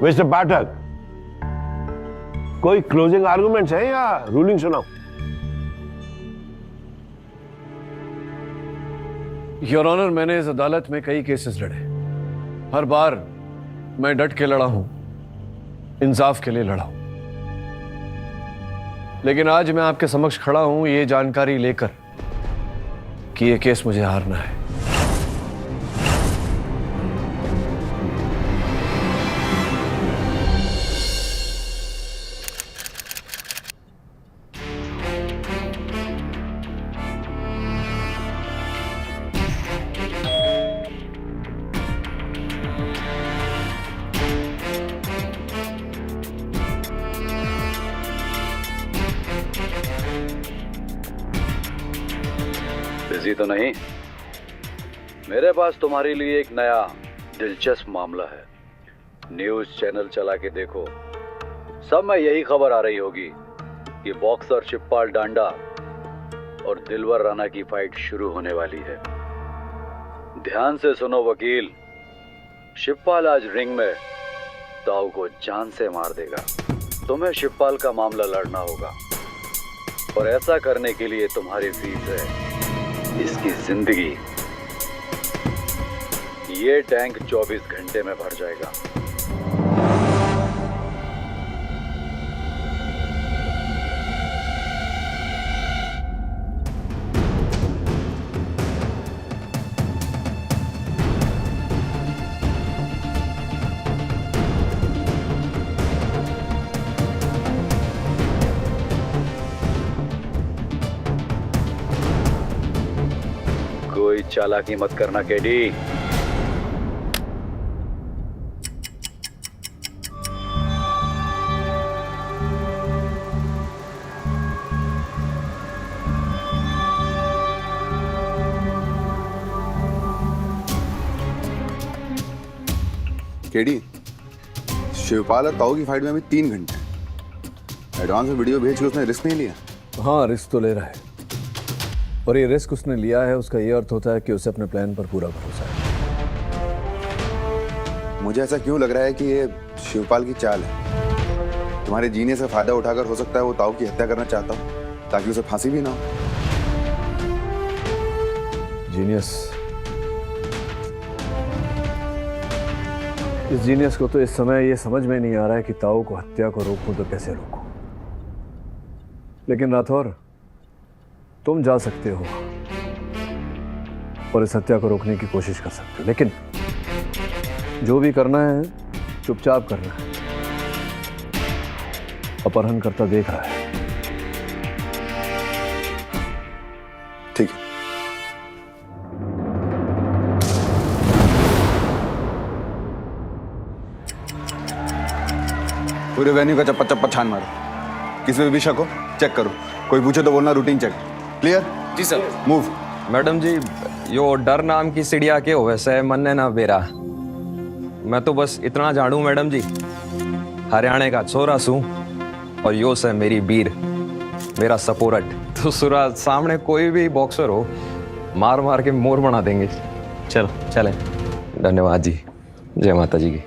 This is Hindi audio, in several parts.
मिस्टर पाठक, कोई क्लोजिंग आर्गुमेंट्स हैं या रूलिंग सुनाओ? योर ऑनर, मैंने इस अदालत में कई केसेस लड़े। हर बार मैं डट के लड़ा हूं, इंसाफ के लिए लड़ा हूं। लेकिन आज मैं आपके समक्ष खड़ा हूं ये जानकारी लेकर कि ये केस मुझे हारना है। बिजी तो नहीं? मेरे पास तुम्हारे लिए एक नया दिलचस्प मामला है। न्यूज चैनल चला के देखो, सब में यही खबर आ रही होगी कि बॉक्सर शिवपाल डांडा और दिलवर राणा की फाइट शुरू होने वाली है। ध्यान से सुनो वकील, शिवपाल आज रिंग में ताऊ को जान से मार देगा। तुम्हें शिवपाल का मामला लड़ना होगा और ऐसा करने के लिए तुम्हारी फीस है इसकी जिंदगी। ये टैंक 24 घंटे में भर जाएगा। कोई चालाकी मत करना केडी। केडी, शिवपाल और ताऊ की फाइट में अभी 3 घंटे। एडवांस में वीडियो भेज के उसने रिस्क नहीं लिया? हाँ, रिस्क तो ले रहा है, और ये रिस्क उसने लिया है, उसका ये अर्थ होता है कि उसे अपने प्लान पर पूरा भरोसा है। मुझे ऐसा क्यों लग रहा है कि ये शिवपाल की चाल है? तुम्हारे जीने से फायदा उठाकर हो सकता है वो ताऊ की हत्या करना चाहता हो ताकि उसे फांसी भी ना हो। जीनियस, इस जीनियस को तो इस समय ये समझ में नहीं आ रहा है कि ताऊ को हत्या को रोकूं तो कैसे रोकूं। लेकिन राठौर, तुम जा सकते हो और इस हत्या को रोकने की कोशिश कर सकते हो, लेकिन जो भी करना है चुपचाप करना है। अपहरणकर्ता देख रहा है। ठीक है। पूरे वेन्यू का चप्पा चप्पा छान मारो। किसी पे भी शक हो चेक करो, कोई पूछे तो बोलना रूटीन चेक। क्लियर? जी सर। मूव। मैडम जी, यो डर नाम की चिड़िया के हो वैसे मन ना बेरा। मैं तो बस इतना जानू मैडम जी, हरियाणा का छोरा सू और यो से मेरी बीर, मेरा सपोर्ट। तो सुरा सामने कोई भी बॉक्सर हो मार मार के मोर बना देंगे। चलो चले। धन्यवाद जी, जय माता जी की।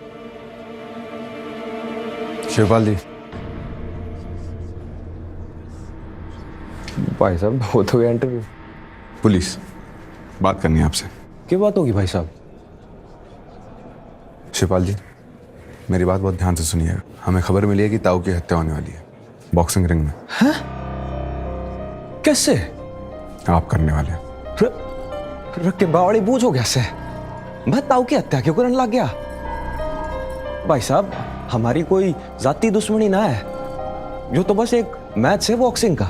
शिवपाल जी, भाई साहब बहुत हो गया इंटरव्यू। पुलिस बात करनी है आपसे। क्या बात होगी भाई साहब? शिवपाल जी, मेरी बात बहुत ध्यान से सुनिएगा। हमें खबर मिली है कि ताऊ की हत्या होने वाली है बॉक्सिंग रिंग में। हैं? कैसे? आप करने वाले हैं। रख के बावड़ी बूझ हो गया से मैं ताऊ की हत्या क्यों करने लग गया? भाई साहब, हमारी कोई जाती दुश्मनी ना है, जो तो बस एक मैच है बॉक्सिंग का।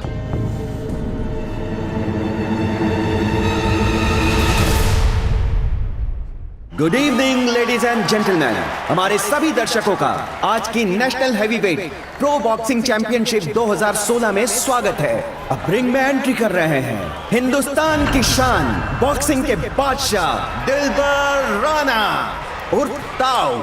Good evening ladies and gentleman, हमारे सभी दर्शकों का आज की national heavyweight pro boxing championship 2016 में स्वागत है। अब रिंग में एंट्री कर रहे हैं हिंदुस्तान की शान, बॉक्सिंग के बादशाह दिलबर राणा उर्फ ताऊ।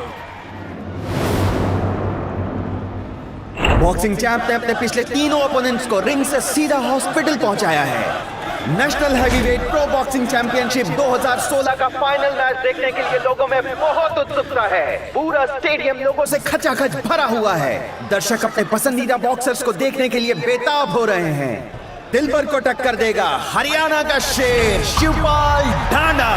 बॉक्सिंग चैंप ने अपने पिछले तीनों ओपोनेंट्स को रिंग से सीधा हॉस्पिटल पहुंचाया है। National heavyweight pro boxing championship 2016 का फाइनल मैच देखने के लिए लोगों में बहुत उत्सुकता है। पूरा स्टेडियम लोगों से खचाखच भरा हुआ है। दर्शक अपने पसंदीदा बॉक्सर्स को देखने के लिए बेताब हो रहे हैं। दिलबर को टक्कर देगा हरियाणा का शेर शिवपाल ढांडा।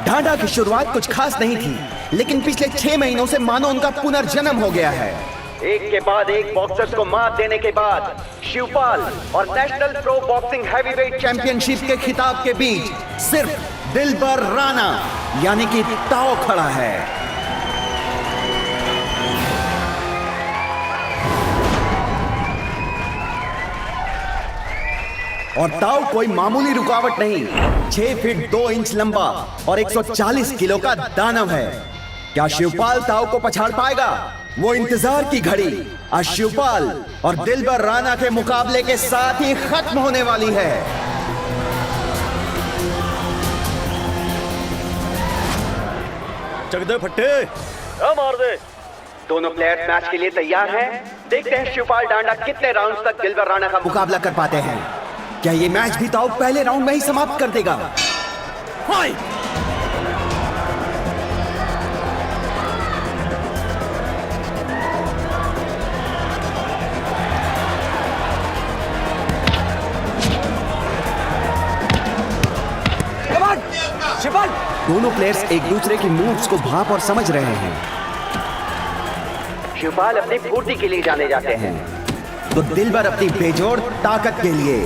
ढांडा की शुरुआत कुछ खास नहीं थी, लेकिन पिछले 6 महीनों से मानो उनका पुनर्जन्म हो गया है। एक के बाद एक बॉक्सर्स को मात देने के बाद शिवपाल और national pro boxing heavyweight championship के खिताब के बीच सिर्फ दिलबर राणा यानी कि ताओ खड़ा है। और ताओ कोई मामूली रुकावट नहीं, 6 फीट 2 इंच लंबा और 140 किलो का दानव है। क्या शिवपाल ताओ को पछाड़ पाएगा? वो इंतजार की घड़ी आज शिवपाल और दिलबर राणा के मुकाबले के साथ ही खत्म होने वाली है। चकदे फट्टे मार दे। दोनों प्लेयर्स मैच के लिए तैयार हैं। देखते हैं शिवपाल ढांडा कितने राउंड्स तक दिलबर राणा का मुकाबला कर पाते हैं। क्या ये मैच भी ताओ पहले राउंड में ही समाप्त कर देगा? दोनों प्लेयर्स एक दूसरे की मूव्स को भांप और समझ रहे हैं। शिवपाल अपनी फुर्ती के लिए जाने जाते हैं, तो दिलबर अपनी बेजोड़ ताकत के लिए।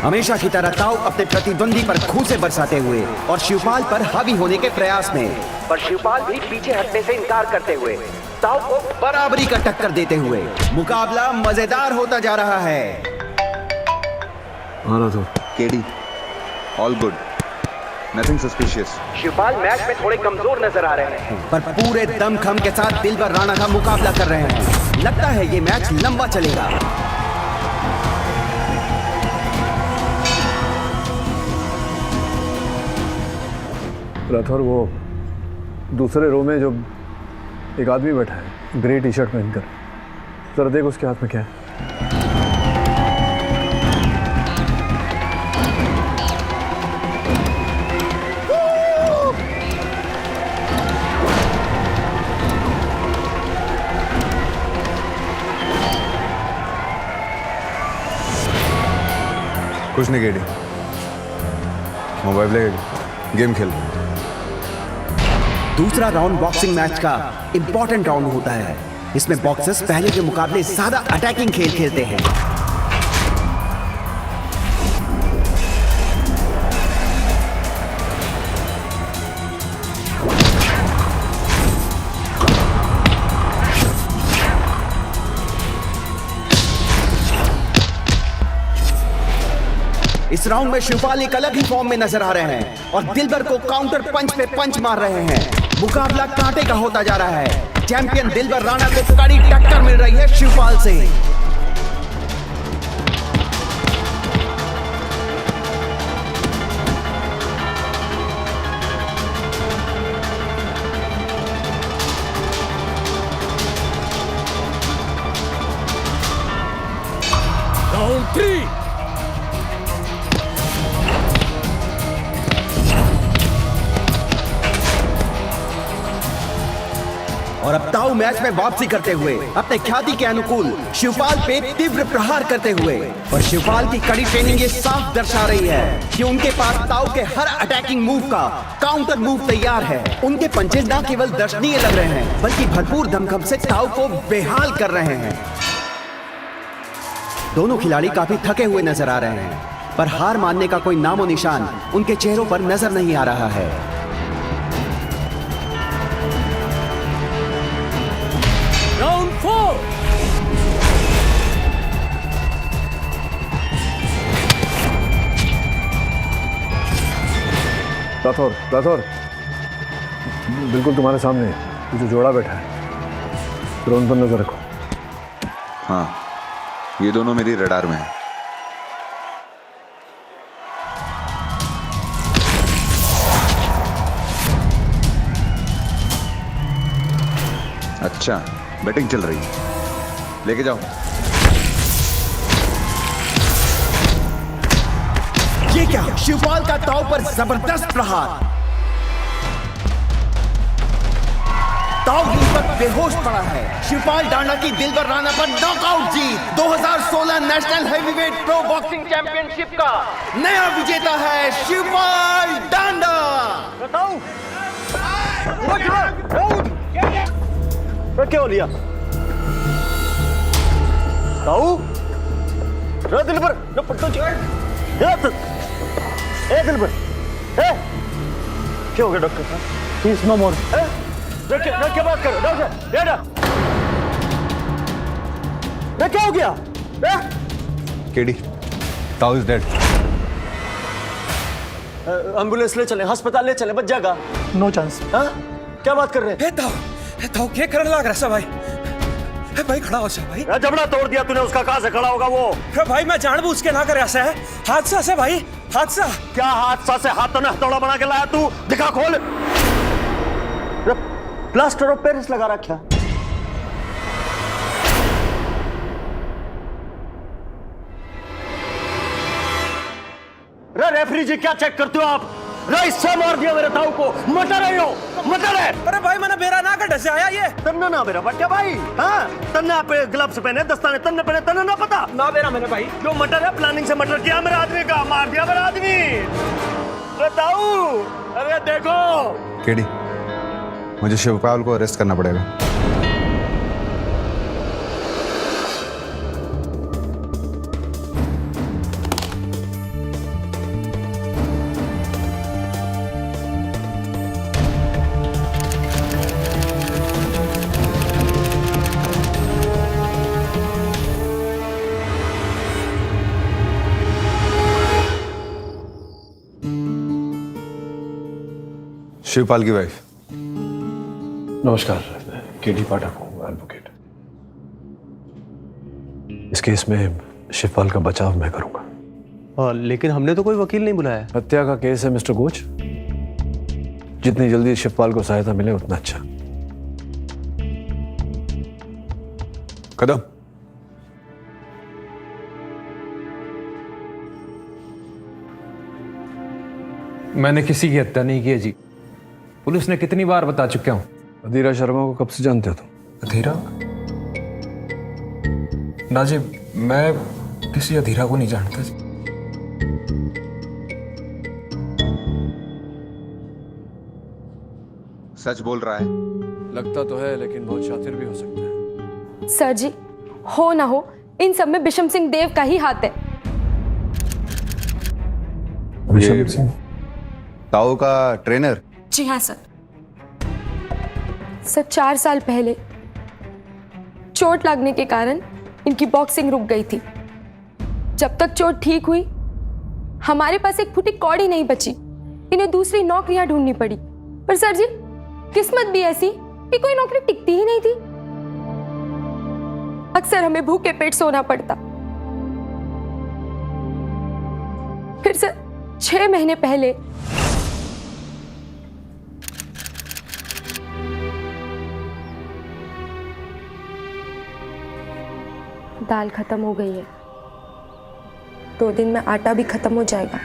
हमेशा की तरह ताओ अपने प्रतिद्वंदी पर खूंसे बरसाते हुए और शिवपाल पर हावी होने के प्रयास में, पर शिवपाल भी पीछे हटने से इनकार करते हुए ताओ को बराबरी का टक्कर देते हुए मुकाबला मजेदार होता जा रहा है। KD, all good, nothing suspicious. Shivpal match में थोड़े कमजोर नजर आ रहे हैं, पर पूरे दमखम के साथ दिलबर राणा का मुकाबला कर रहे हैं। लगता है ये मैच लंबा चलेगा। राठौर, वो दूसरे रो में जो एक आदमी बैठा है ग्रे टी शर्ट पहनकर, जरा देख उसके हाथ में क्या है। कुछ नहीं केडी, मोबाइल ले गेम खेल। दूसरा राउंड बॉक्सिंग मैच का इंपॉर्टेंट राउंड होता है। इसमें बॉक्सर्स पहले के मुकाबले ज्यादा अटैकिंग खेल खेलते हैं। इस राउंड में शिवपाल एक अलग ही फॉर्म में नजर आ रहे हैं और दिलबर को काउंटर पंच पे पंच मार रहे हैं। मुकाबला कांटे का होता जा रहा है। चैंपियन दिलबर राणा को कड़ी टक्कर मिल रही है शिवपाल से। राउंड 3। और अब ताऊ मैच में वापसी करते हुए अपने ख्याति के अनुकूल शिवपाल पे तीव्र प्रहार करते हुए, और शिवपाल की कड़ी ट्रेनिंग ये साफ दर्शा रही है कि उनके पास ताऊ के हर अटैकिंग मूव का काउंटर मूव तैयार है। उनके पंचेज न केवल दर्शनीय लग रहे हैं, बल्कि भरपूर दमखम से ताऊ को बेहाल कर रहे हैं। दोनों खिलाड़ी काफी थके हुए नजर आ रहे हैं, पर हार मानने का कोई नामो निशान उनके चेहरों पर नजर नहीं आ रहा है। राउंड 4। राठौर, बिल्कुल तुम्हारे सामने ये जो जोड़ा बैठा है, ड्रोन पर नजर रखो। हाँ, ये दोनों मेरी रडार में है। अच्छा, बैटिंग चल रही है, लेके जाओ। ये क्या, शिवपाल का ताव पर जबरदस्त प्रहार। ताव हिल पर बेहोश पड़ा है। शिवपाल डांडा की दिलबर राणा पर नॉकआउट जीत। 2016 national heavyweight pro boxing championship का नया विजेता है शिवपाल डांडा। बताओ क्या हो लिया ताऊ दिल पर न पट्टो दिल पर क्या हो गया डॉक्टर साहब? प्लीज नो मोर। क्या बात करो डॉक्टर? क्या हो गया? केडी, ताऊ इज डेड। एम्बुलेंस ले चले, अस्पताल ले चले, बच जाएगा। No chance. हाँ? क्या बात कर रहे हैं? ताऊ क्या करने लग रहा है भाई? भाई खड़ा हो सा भाई। जबड़ा तोड़ दिया तूने उसका, कहां से खड़ा होगा वो? भाई मैं जानबूझ के ना कर ऐसा है, हादसा से भाई, हादसा। क्या हादसा से? हाथ तो हथौड़ा बना के लाया तू, दिखा खोल। प्लास्टर ऑफ पेरिस लगा रखा। रेफरी जी क्या चेक करते हो आप? इससे मार दिया मेरे ताऊ को। मटर है यो, मटर है। अरे भाई मैंने बेरा ना कट से आया ये। तन्ना ना मेरा बच्चा भाई। हाँ, तन्ना पे ग्लव्स पहने, दस्ताने तन्ने पहने, तन्ना ना पता ना बेरा मेरे भाई। जो मटर है, प्लानिंग से मटर किया मेरे आदमी का, मार दिया मेरा आदमी। ताऊ, अरे देखो। केडी, मुझे शिवपाल को अरेस्ट करना पड़ेगा। शिवपाल की वाइफ। नमस्कार, केडी पाठक हूँ, एडवोकेट। इस केस में शिवपाल का बचाव मैं करूंगा। लेकिन हमने तो कोई वकील नहीं बुलाया। हत्या का केस है मिस्टर कोच। जितनी जल्दी शिवपाल को सहायता मिले उतना अच्छा। कदम। मैंने किसी की हत्या नहीं की है जी। पुलिस ने कितनी बार बता चुका हूं। अधीरा शर्मा को कब से जानते हो तुम? अधीरा? ना जी, मैं किसी अधीरा को नहीं जानता जी। सच बोल रहा है? लगता तो है, लेकिन बहुत शातिर भी हो सकता है। सर जी, हो ना हो, इन सब में बिशम सिंह देव का ही हाथ है। बिशम सिंह? ताऊ का ट्रेनर? जी हाँ सर। सर 4 साल पहले चोट लगने के कारण इनकी बॉक्सिंग रुक गई थी। जब तक चोट ठीक हुई, हमारे पास एक फुटी कौड़ी नहीं बची। इन्हें दूसरी नौकरियां ढूंढनी पड़ी। पर सर जी, किस्मत भी ऐसी कि कोई नौकरी टिकती ही नहीं थी। अक्सर हमें भूखे पेट सोना पड़ता। फिर सर 6 महीने पहले दाल खत्म हो गई है। 2 दिन में आटा भी खत्म हो जाएगा।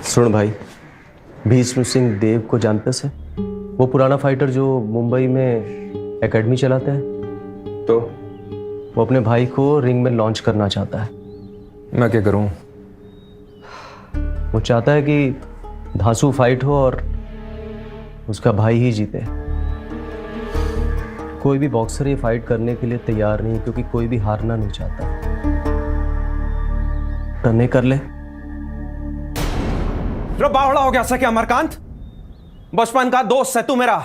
सुन भाई, भीष्म सिंह देव को जानते से? वो पुराना फाइटर जो मुंबई में एकेडमी चलाता है। तो वो अपने भाई को रिंग में लॉन्च करना चाहता है। मैं क्या करूं? वो चाहता है कि धांसू फाइट हो और उसका भाई ही जीते। कोई भी बॉक्सर ये फाइट करने के लिए तैयार नहीं, क्योंकि कोई भी हारना नहीं चाहता। टर्ने कर ले। बावड़ा हो गया सा क्या अमरकांत? बचपन का दोस्त है तू मेरा,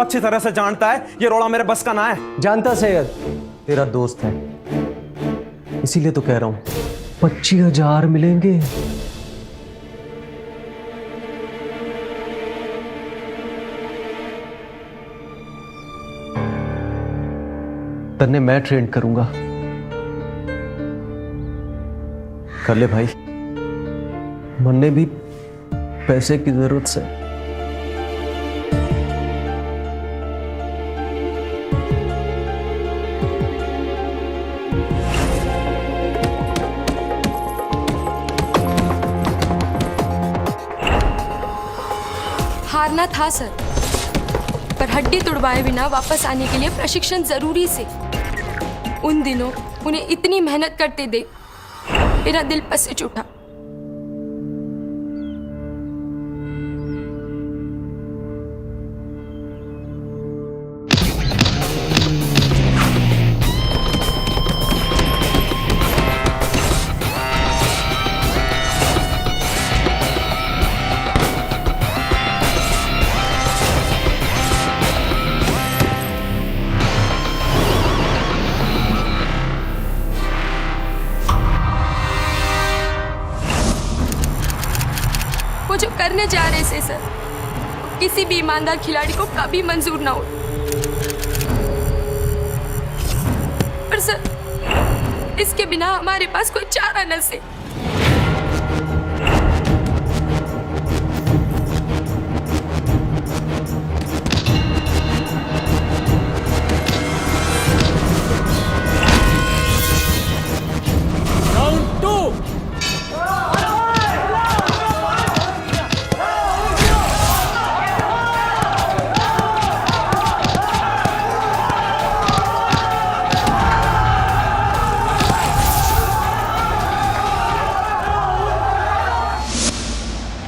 अच्छी तरह से जानता है ये रोड़ा मेरे बस का ना है। जानता सैयद, तेरा दोस्त है, इसीलिए तो कह रहा हूं 25,000 मिलेंगे। तन्ने मैं ट्रेन करूंगा, कर ले भाई, मन्ने भी पैसे की जरूरत से। हारना था सर, पर हड्डी तुड़वाए बिना वापस आने के लिए प्रशिक्षण जरूरी से। उन दिनों उन्हें इतनी मेहनत करते देख मेरा दिल पसीज उठा। वो जो करने जा रहे थे सर, किसी भी ईमानदार खिलाड़ी को कभी मंजूर ना हो। पर सर, इसके बिना हमारे पास कोई चारा न से।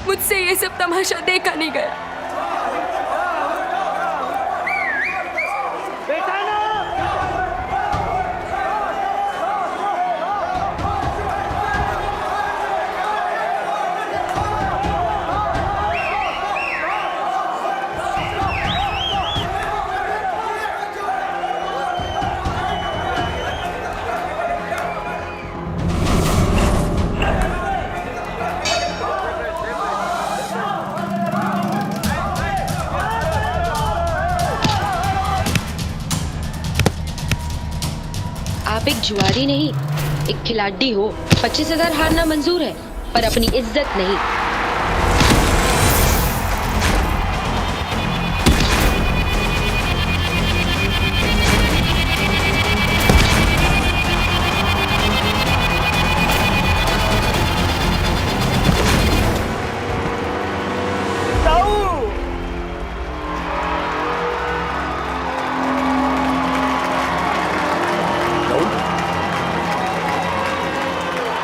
मुझसे ये सब तमाशा देखा नहीं गया। आप एक जुआरी नहीं, एक खिलाड़ी हो। 25,000 हारना मंजूर है, पर अपनी इज्जत नहीं।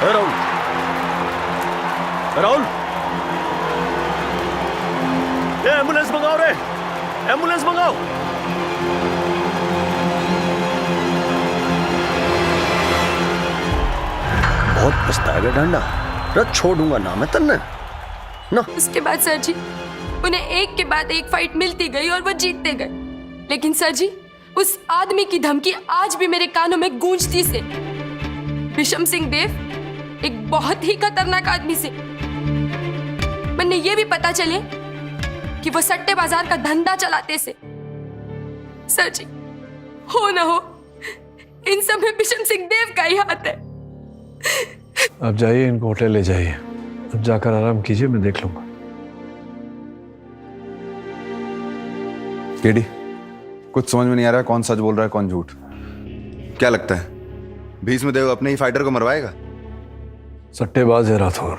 राहुल, राहुल, एम्बुलेंस मंगाओ रे, एम्बुलेंस मंगाओ। बहुत पछताएगा डांडा, रथ छोड़ूंगा ना मैं तन्ने ना। उसके बाद सर जी, उन्हें एक के बाद एक फाइट मिलती गई और वो जीतते गए। लेकिन सर जी, उस आदमी की धमकी आज भी मेरे कानों में गूंजती से। विशम सिंह देव एक बहुत ही खतरनाक आदमी से। मैंने ये भी पता चले कि वो सट्टे बाजार का धंधा चलाते से। सर जी, हो ना हो, इन सब में विशम सिंह देव का ही हाथ है। अब जाइए, इनको होटल ले जाइए। अब जाकर आराम कीजिए, मैं देख लूंगा। केडी, कुछ समझ में नहीं आ रहा है, कौन सच बोल रहा है कौन झूठ। क्या लगता है भीष्मदेव अपने ही फाइटर को मरवाएगा? सट्टेबाज है राठौर।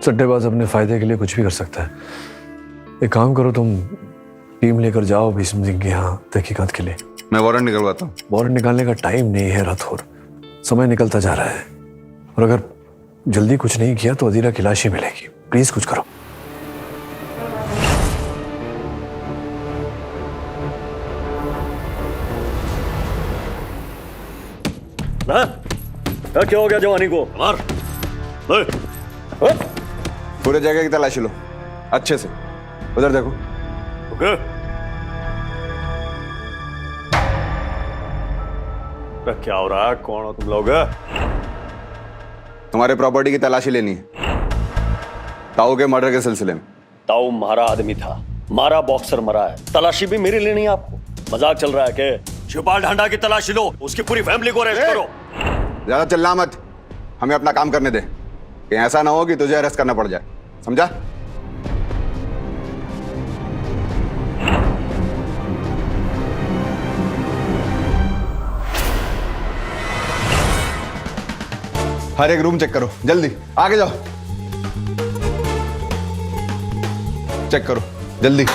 सट्टेबाज अपने फायदे के लिए कुछ भी कर सकता है। एक काम करो, तुम टीम लेकर जाओ भीष्म सिंह के यहाँ तहकीकात के लिए। मैं वारंट निकलवाता हूँ। वारंट निकालने का टाइम नहीं है राठौर, समय निकलता जा रहा है। और अगर जल्दी कुछ नहीं किया तो अदीरा की लाश ही मिलेगी। प्लीज कुछ करो। ना, क्या हो गया जवानी को? मार। पूरे जगह की तलाशी लो अच्छे से। उधर देखो। ओके। क्या हो रहा है? कौन हो तुम लोग? तुम्हारे प्रॉपर्टी की तलाशी लेनी है, ताऊ के मर्डर के सिलसिले में। ताऊ मारा आदमी था, मारा बॉक्सर मरा है, तलाशी भी मेरी लेनी है आपको? मजाक चल रहा है क्या? शिवपाल ढांडा की तलाशी लो, उसकी पूरी फैमिली को अरेस्ट करो। ज्यादा चिल्ला मत, हमें अपना काम करने दे, कहीं ऐसा ना हो कि तुझे अरेस्ट करना पड़ जाए, समझा? हर एक रूम चेक करो, जल्दी आगे जाओ। चेक करो जल्दी।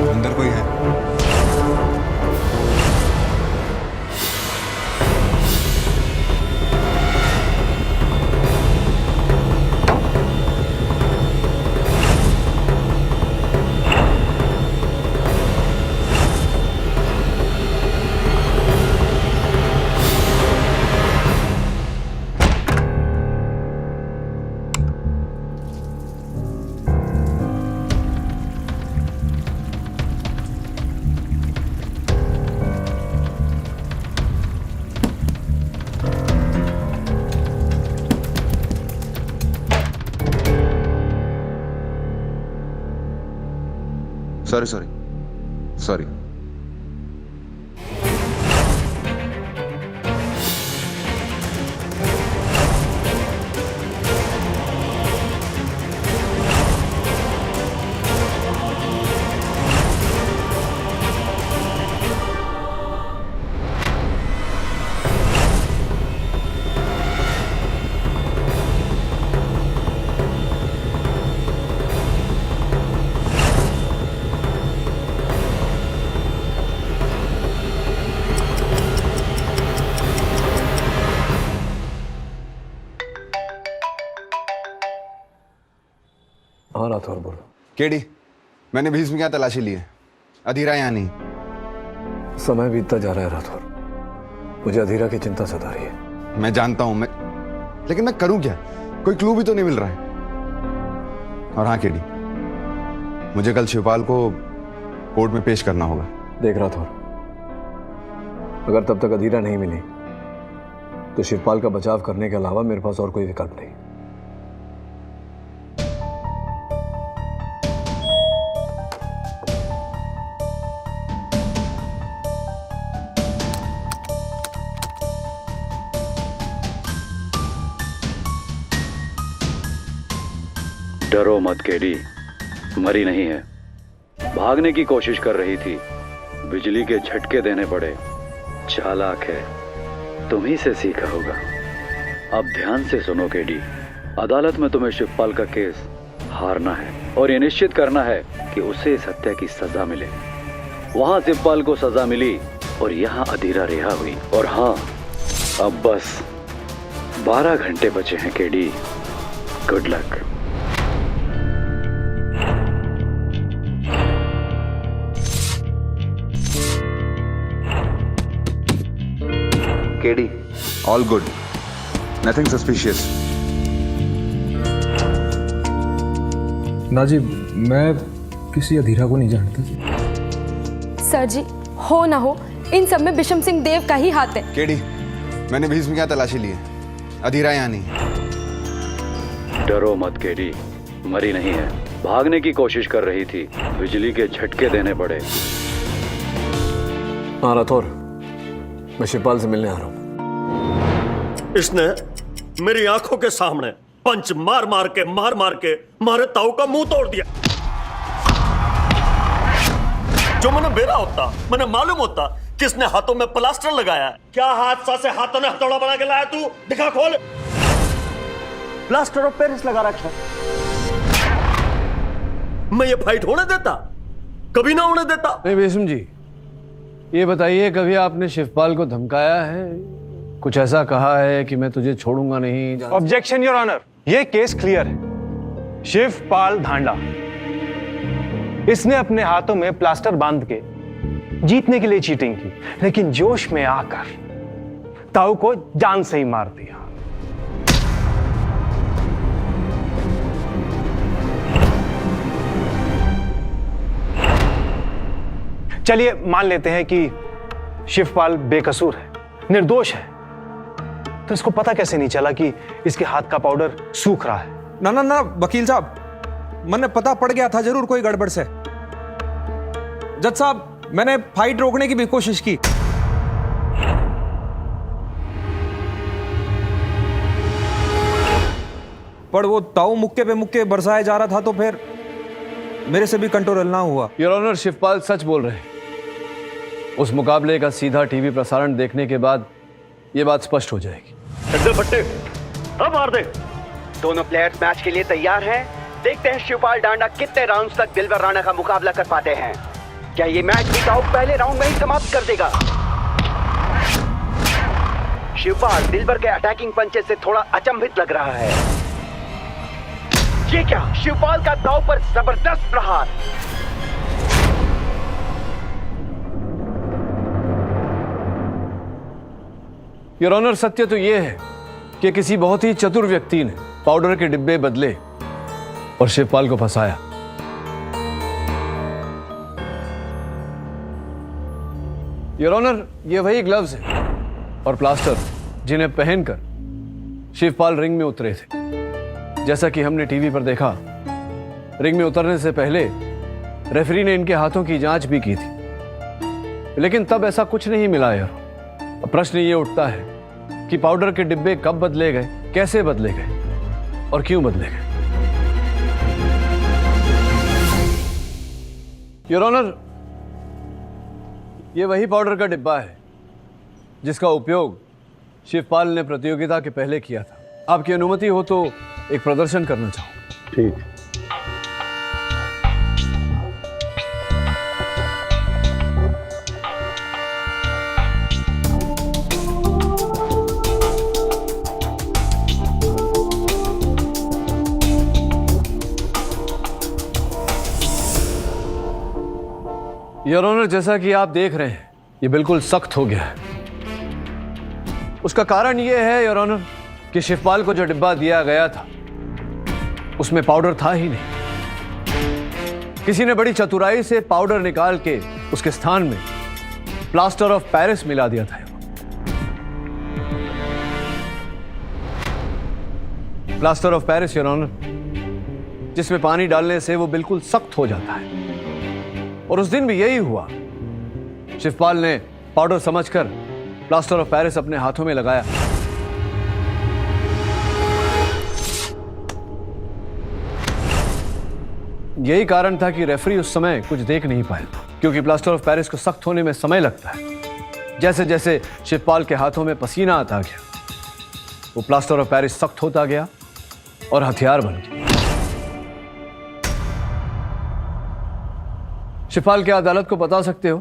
अंदर कोई है? सॉरी। हाँ राठौर बोलो। केडी, मैंने भीष्म की यहाँ तलाशी ली है, अधीरा यहाँ नहीं। समय बीतता जा रहा है राठौर, मुझे अधीरा की चिंता सता रही है। मैं जानता हूं, लेकिन मैं करूं क्या? कोई क्लू भी तो नहीं मिल रहा है। और हाँ केडी, मुझे कल शिवपाल को कोर्ट में पेश करना होगा। देख राठौर, अगर तब तक अधीरा नहीं मिली तो शिवपाल का बचाव करने के अलावा मेरे पास और कोई विकल्प नहीं। डरो मत केडी, मरी नहीं है। भागने की कोशिश कर रही थी, बिजली के झटके देने पड़े। चालाक है, तुम्ही से सीखा होगा। अब ध्यान से सुनो केडी, अदालत में तुम्हें शिवपाल का केस हारना है और ये निश्चित करना है कि उसे इस हत्या की सजा मिले। वहां शिवपाल को सजा मिली और यहाँ अधीरा रिहा हुई। और हाँ, अब बस 12 घंटे बचे हैं KD. Good luck. KD, all good, nothing suspicious. Nazi, मैं किसी अधीरा को नहीं जानता। सर जी, हो ना हो, इन सब में बिशम सिंह देव का ही हाथ है। केडी, मैंने भीष्म की यहाँ तलाशी ली है, अधीरा यहाँ नहीं। डरो मत केडी, मरी नहीं है। भागने की कोशिश कर रही थी, बिजली के झटके देने पड़े। हाँ राठौर, मैं शिवपाल से मिलने आ रहा हूं। इसने मेरी आंखों के सामने पंच मार मार के मारे ताऊ का मुंह तोड़ दिया। जो मैंने बेरा होता, मैंने मालूम होता किसने हाथों में प्लास्टर लगाया है। क्या हादसा से हाथों ने हथौड़ा बना के लाया तू? दिखा, खोल। प्लास्टर ऑफ पेरिस लगा रखा। मैं ये फाइट होने देता? कभी ना होने देता। नहीं बेसम जी, ये बताइए, कभी आपने शिवपाल को धमकाया है? कुछ ऐसा कहा है कि मैं तुझे छोड़ूंगा नहीं? ऑब्जेक्शन योर ऑनर, ये केस क्लियर है। शिवपाल धांडा, इसने अपने हाथों में प्लास्टर बांध के जीतने के लिए चीटिंग की, लेकिन जोश में आकर ताऊ को जान से ही मार दिया। चलिए मान लेते हैं कि शिवपाल बेकसूर है, निर्दोष है, तो इसको पता कैसे नहीं चला कि इसके हाथ का पाउडर सूख रहा है? ना ना ना वकील साहब, मैंने पता पड़ गया था जरूर कोई गड़बड़ से। जज साहब, मैंने फाइट रोकने की भी कोशिश की, पर वो ताऊ मुक्के पे मुक्के बरसाया जा रहा था, तो फिर मेरे से भी कंट्रोल ना हुआ। योर ऑनर, शिवपाल सच बोल रहे हैं। उस मुकाबले का सीधा टीवी प्रसारण देखने के बाद ये बात स्पष्ट हो जाएगी। भट्टे, अब मार दे। दोनों प्लेयर्स मैच के लिए तैयार हैं। देखते हैं शिवपाल डांडा कितने राउंड्स तक दिलवर राणा का मुकाबला कर पाते हैं। क्या ये मैच भी ताऊ पहले राउंड में ही समाप्त कर देगा? शिवपाल दिलवर के अटैकिंग पंचेस से थोड़ा अचंभित लग रहा है। ये क्या, शिवपाल का ताऊ पर जबरदस्त प्रहार। योर ऑनर, सत्य तो यह है कि किसी बहुत ही चतुर व्यक्ति ने पाउडर के डिब्बे बदले और शिवपाल को फंसाया। योर ऑनर, ये वही ग्लव्स हैं और प्लास्टर जिन्हें पहनकर शिवपाल रिंग में उतरे थे। जैसा कि हमने टीवी पर देखा, रिंग में उतरने से पहले रेफरी ने इनके हाथों की जांच भी की थी, लेकिन तब ऐसा कुछ नहीं मिला यार। अब प्रश्न ये उठता है कि पाउडर के डिब्बे कब बदले गए, कैसे बदले गए और क्यों बदले गए। योर ऑनर, ये वही पाउडर का डिब्बा है जिसका उपयोग शिवपाल ने प्रतियोगिता के पहले किया था। आपकी अनुमति हो तो एक प्रदर्शन करना चाहूंगा। ठीक। योर ऑनर, जैसा कि आप देख रहे हैं, ये बिल्कुल सख्त हो गया है। उसका कारण यह है योर ऑनर कि शिवपाल को जो डिब्बा दिया गया था उसमें पाउडर था ही नहीं। किसी ने बड़ी चतुराई से पाउडर निकाल के उसके स्थान में प्लास्टर ऑफ पेरिस मिला दिया था। Plaster of Paris your honour, जिसमें पानी डालने से वो बिल्कुल सख्त हो जाता है। और उस दिन भी यही हुआ। शिवपाल ने पाउडर समझकर प्लास्टर ऑफ पेरिस अपने हाथों में लगाया। यही कारण था कि रेफरी उस समय कुछ देख नहीं पाया, क्योंकि प्लास्टर ऑफ पेरिस को सख्त होने में समय लगता है। जैसे जैसे शिवपाल के हाथों में पसीना आता गया, वो प्लास्टर ऑफ पेरिस सख्त होता गया और हथियार बन गया। शिवपाल, क्या अदालत को बता सकते हो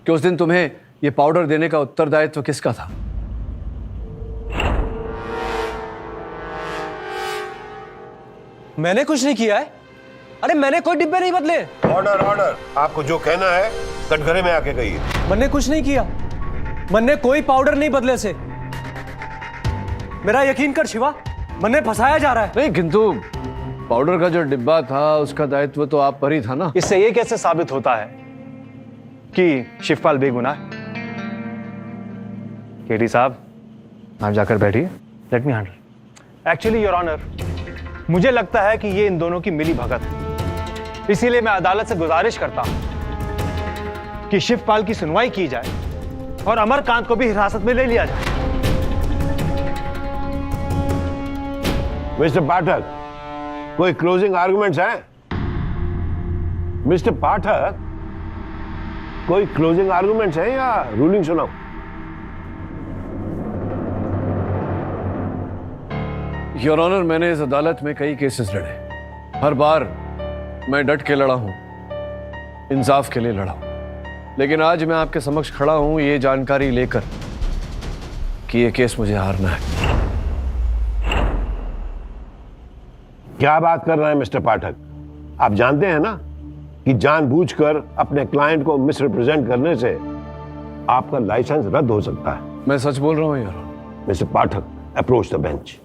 कि उस दिन तुम्हें यह पाउडर देने का उत्तरदायित्व किसका था? मैंने कुछ नहीं किया है। अरे मैंने कोई डिब्बे नहीं बदले। ऑर्डर ऑर्डर, आपको जो कहना है कटघरे में आके कहिए। मैंने कुछ नहीं किया, मैंने कोई पाउडर नहीं बदले से। मेरा यकीन कर शिवा, मैंने फंसाया जा रहा है। नहीं, किंतु पाउडर का जो डिब्बा था उसका दायित्व तो आप पर ही था ना। इससे ये कैसे साबित होता है कि शिवपाल बेगुनाह है? केडी साहब, आप जाकर बैठिए, let me handle. Actually your honour, मुझे लगता है कि ये इन दोनों की मिली भगत है। इसीलिए मैं अदालत से गुजारिश करता हूं कि शिवपाल की सुनवाई की जाए और अमरकांत को भी हिरासत में ले लिया जाए। मिस्टर पाठक, कोई क्लोजिंग आर्गुमेंट्स हैं? मिस्टर पाठक, कोई क्लोजिंग आर्गुमेंट्स हैं या रूलिंग सुनाओ? योर ऑनर, मैंने इस अदालत में कई केसेस लड़े। हर बार मैं डट के लड़ा हूं, इंसाफ के लिए लड़ा हूं। लेकिन आज मैं आपके समक्ष खड़ा हूं ये जानकारी लेकर कि ये केस मुझे हारना है। क्या बात कर रहे हैं मिस्टर पाठक? आप जानते हैं ना कि जानबूझकर अपने क्लाइंट को मिसरिप्रेजेंट करने से आपका लाइसेंस रद्द हो सकता है। मैं सच बोल रहा हूं your honour. Mister Pathak, approach the bench.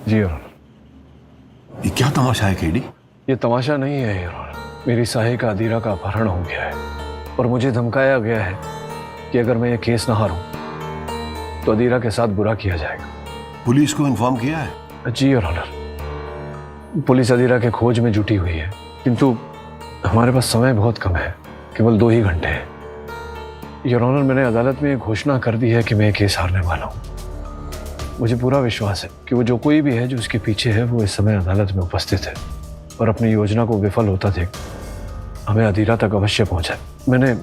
जी योर ऑनर। ये क्या तमाशा है केडी? ये तमाशा नहीं है योर ऑनर। मेरी सहायिका अदीरा का अपहरण हो गया है और मुझे धमकाया गया है कि अगर मैं ये केस ना हारूं तो अदीरा के साथ बुरा किया जाएगा। पुलिस को इन्फॉर्म किया है? जी योर ऑनर। पुलिस अदीरा के खोज में जुटी हुई है, किंतु हमारे पास समय बहुत कम है, केवल 2 ही घंटे हैं। योर ऑनर, मैंने अदालत में घोषणा कर दी है कि मैं ये केस हारने वाला हूँ। मुझे पूरा विश्वास है कि वो जो कोई भी है जो उसके पीछे है वो इस समय अदालत में उपस्थित है और अपनी योजना को विफल होता देख हमें अदीरा तक अवश्य पहुंचाए। मैंने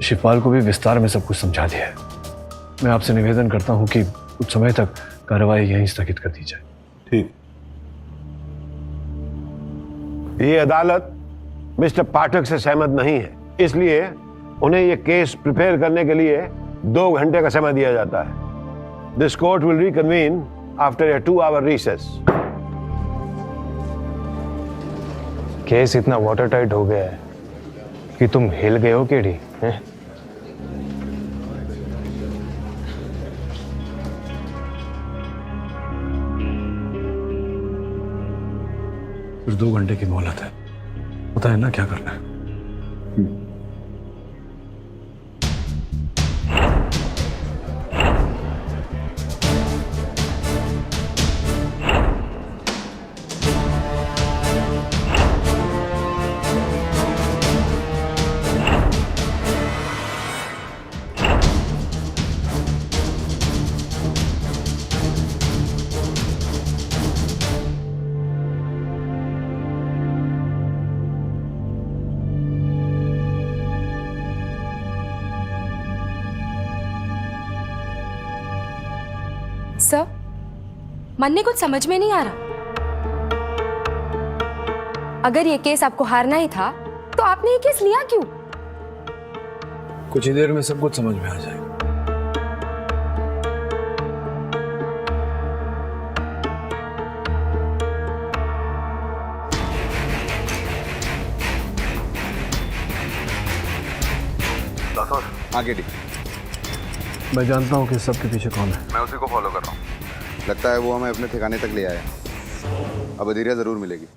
शिवपाल को भी विस्तार में सब कुछ समझा दिया है। मैं आपसे निवेदन करता हूं कि कुछ समय तक कार्रवाई यहीं स्थगित कर दी जाए। ठीक। ये अदालत मिस्टर पाठक से सहमत नहीं है, इसलिए उन्हें ये केस प्रिपेयर करने के लिए 2 घंटे का समय दिया जाता है। This court will reconvene after a 2-hour recess. Case इतना वाटर टाइट हो गया है कि तुम हिल गए हो केडी हैं? फिर 2 घंटे की मोहलत है, पता है ना क्या करना है। सर, मन में कुछ समझ में नहीं आ रहा। अगर ये केस आपको हारना ही था तो आपने ये केस लिया क्यों? कुछ ही देर में सब कुछ समझ में आ जाएगा। आगे डी। मैं जानता हूँ कि सबके पीछे कौन है। मैं उसी को फॉलो कर रहा हूँ। लगता है वो हमें अपने ठिकाने तक ले आया। अब अदीरा जरूर मिलेगी।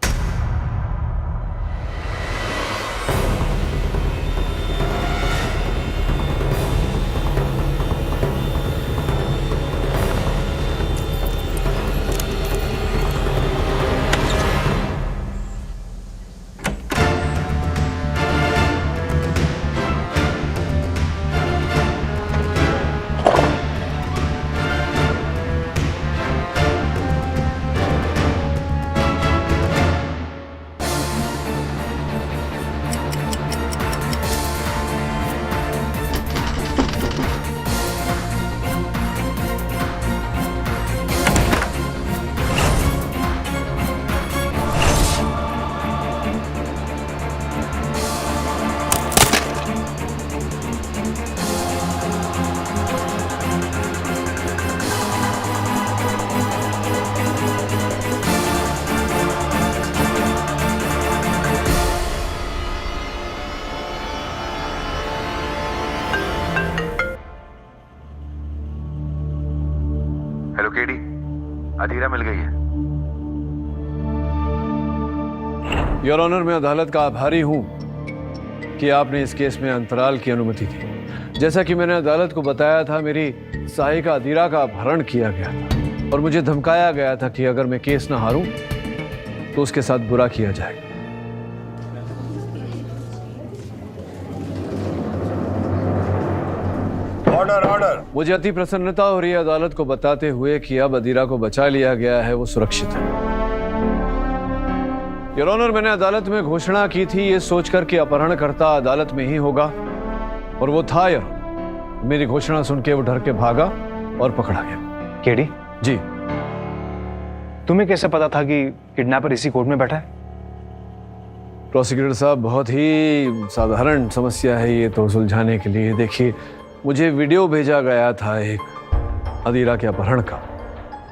हेलो केडी, अदीरा मिल गई है। योर ऑनर, मैं अदालत का आभारी हूं कि आपने इस केस में अंतराल की अनुमति दी। जैसा कि मैंने अदालत को बताया था, मेरी सहायिका अदीरा का अपहरण किया गया था और मुझे धमकाया गया था कि अगर मैं केस ना हारूं तो उसके साथ बुरा किया जाएगा। Order order. मुझे अति प्रसन्नता हो रही है अदालत को बताते हुए कि अब अदीरा को बचा लिया गया है, वो सुरक्षित है। योर ऑनर, मैंने अदालत में घोषणा की थी ये सोचकर कि अपहरणकर्ता अदालत में ही होगा, और वो था योर। मेरी घोषणा सुन के वो डर के भागा और पकड़ा गया। केडी जी। तुम्हें कैसे पता था कि किडनैपर इसी कोर्ट में बैठा है? प्रोसिक्यूटर साहब, बहुत ही साधारण समस्या है ये तो सुलझाने के लिए। देखिए, मुझे वीडियो भेजा गया था एक अदीरा के अपहरण का।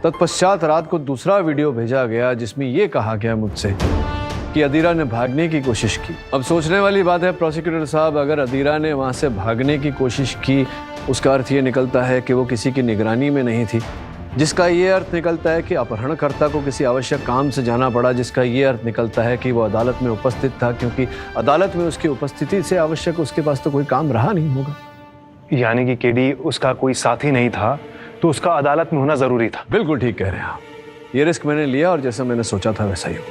तत्पश्चात रात को दूसरा वीडियो भेजा गया जिसमें ये कहा गया मुझसे कि अदीरा ने भागने की कोशिश की। अब सोचने वाली बात है प्रोसिक्यूटर साहब, अगर अदीरा ने वहाँ से भागने की कोशिश की, उसका अर्थ ये निकलता है कि वो किसी की निगरानी में नहीं थी, जिसका ये अर्थ निकलता है कि अपहरणकर्ता को किसी आवश्यक काम से जाना पड़ा, जिसका ये अर्थ निकलता है कि वो अदालत में उपस्थित था, क्योंकि अदालत में उसकी उपस्थिति से आवश्यक उसके पास तो कोई काम रहा नहीं होगा। यानी कि केडी उसका कोई साथी नहीं था, तो उसका अदालत में होना जरूरी था। बिल्कुल ठीक कह रहे हैं आप। ये रिस्क मैंने लिया और जैसा मैंने सोचा था वैसा ही हुआ।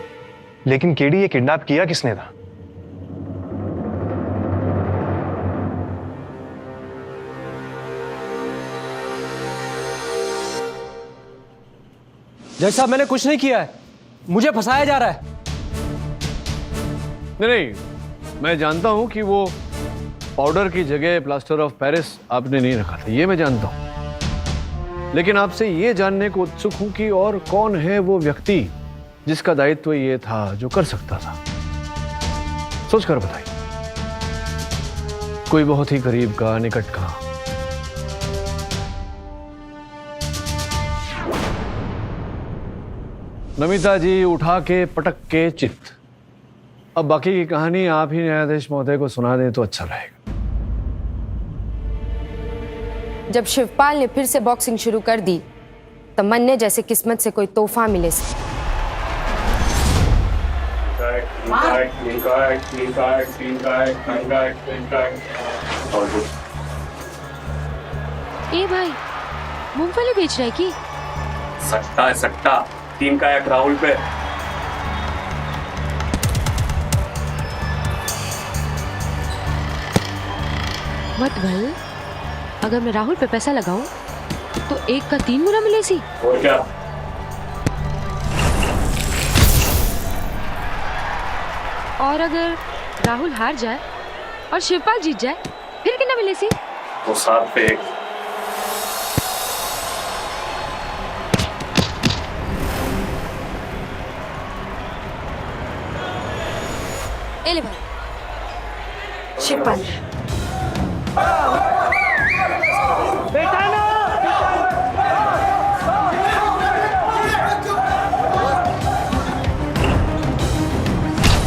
लेकिन केडी, ये किडनैप किया किसने था? जैसा मैंने कुछ नहीं किया है, मुझे फंसाया जा रहा है। नहीं, मैं जानता हूं कि वो पाउडर की जगह प्लास्टर ऑफ पेरिस आपने नहीं रखा था, ये मैं जानता हूं। लेकिन आपसे ये जानने को उत्सुक हूं कि और कौन है वो व्यक्ति जिसका दायित्व ये था, जो कर सकता था। सोच कर बताइए। कोई बहुत ही करीब का, निकट का? नमिता जी उठा के पटक के चित। अब बाकी की कहानी आप ही न्यायाधीश महोदय को सुना दें तो अच्छा रहेगा। जब शिवपाल ने फिर से बॉक्सिंग शुरू कर दी तो मन्ने जैसे किस्मत से कोई तोहफा मिले से। ए भाई, मूंगफली बेच रहा है की? सट्टा है सट्टा, 3 का 1 राहुल पे। मत भल, अगर मैं राहुल पे पैसा लगाऊं तो 1 का 3 गुना मिले सी। और क्या? और अगर राहुल हार जाए और शिवपाल जीत जाए फिर कितना मिले सी? तो 7 पे 1। ए ले भाई, शिवपाल।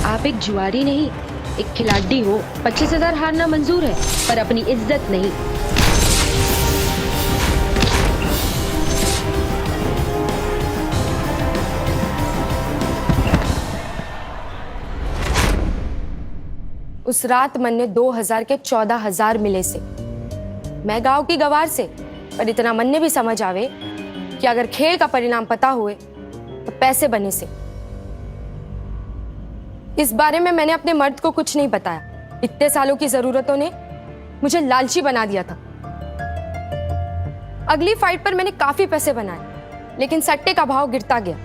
आप एक जुआरी नहीं, एक खिलाड़ी हो। 25,000 हारना मंजूर है, पर अपनी इज्जत नहीं। उस रात मन्ने 2000 के 14,000 मिले से। मैं गांव की गवार से, पर इतना मन्ने भी समझ आवे कि अगर खेल का परिणाम पता हुए तो पैसे बने से। इस बारे में मैंने अपने मर्द को कुछ नहीं बताया। इतने सालों की जरूरतों ने मुझे लालची बना दिया था। अगली फाइट पर मैंने काफी पैसे बनाए, लेकिन सट्टे का भाव गिरता गया।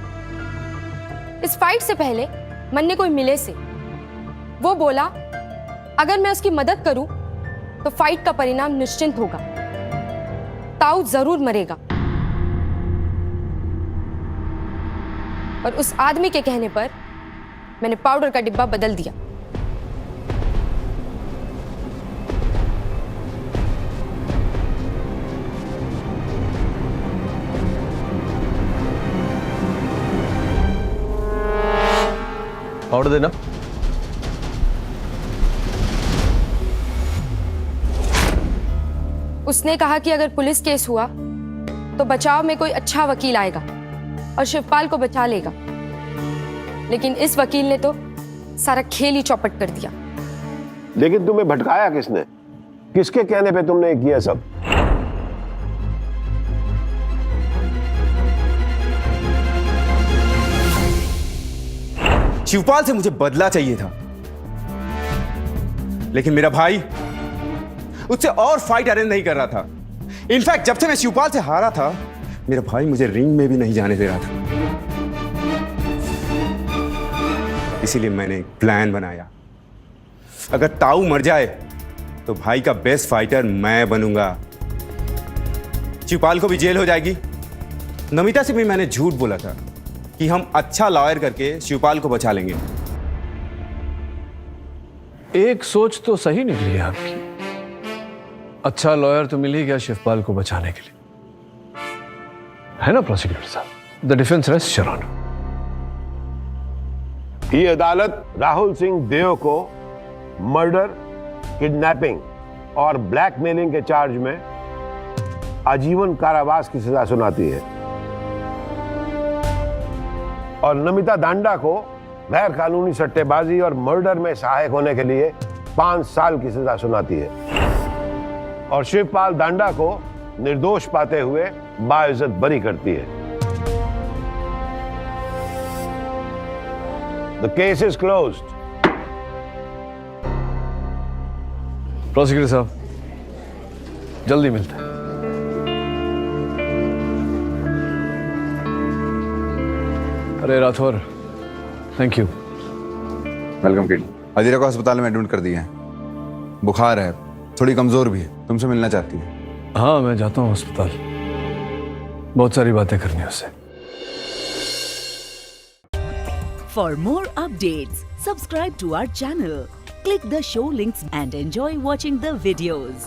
इस फाइट से पहले मन्ने कोई मिले से, वो बोला अगर मैं उसकी मदद करूं तो फाइट का परिणाम निश्चिंत होगा, ताऊ जरूर मरेगा। और उस आदमी के कहने पर मैंने पाउडर का डिब्बा बदल दिया। पाउडर देना। उसने कहा कि अगर पुलिस केस हुआ तो बचाव में कोई अच्छा वकील आएगा और शिवपाल को बचा लेगा। लेकिन इस वकील ने तो सारा खेल ही चौपट कर दिया। लेकिन तुम्हें भटकाया किसने? किसके कहने पे तुमने किया सब? शिवपाल से मुझे बदला चाहिए था, लेकिन मेरा भाई उससे और फाइट अरेंज नहीं कर रहा था। इनफैक्ट जब से मैं शिवपाल से हारा था, मेरा भाई मुझे रिंग में भी नहीं जाने दे रहा था। इसीलिए मैंने एक प्लान बनाया। अगर ताऊ मर जाए तो भाई का बेस्ट फाइटर मैं बनूंगा। शिवपाल को भी जेल हो जाएगी। नमिता से भी मैंने झूठ बोला था कि हम अच्छा लॉयर करके शिवपाल को बचा लेंगे। एक सोच तो सही निकली है आपकी। अच्छा लॉयर तो मिल ही गया शिवपाल को बचाने के लिए, है ना प्रोसिक्यूटर साहब? The defence rest your honour. ये अदालत राहुल सिंह देव को मर्डर, किडनैपिंग और ब्लैकमेलिंग के चार्ज में आजीवन कारावास की सजा सुनाती है और नमिता दांडा को गैर कानूनी सट्टेबाजी और मर्डर में सहायक होने के लिए 5 साल की सजा सुनाती है और शिवपाल दांडा को निर्दोष पाते हुए बाइज्जत बरी करती है। The case is closed. Prosecutor साहब, जल्दी मिलते हैं। अरे Rathore, thank you. Welcome kid. Ajira को अस्पताल में एडमिट कर दिया है, बुखार है, थोड़ी कमजोर भी है, तुमसे मिलना चाहती है। हाँ, मैं जाता हूँ अस्पताल, बहुत सारी बातें करनी है उससे। For more updates, subscribe to our channel, click the show links and enjoy watching the videos.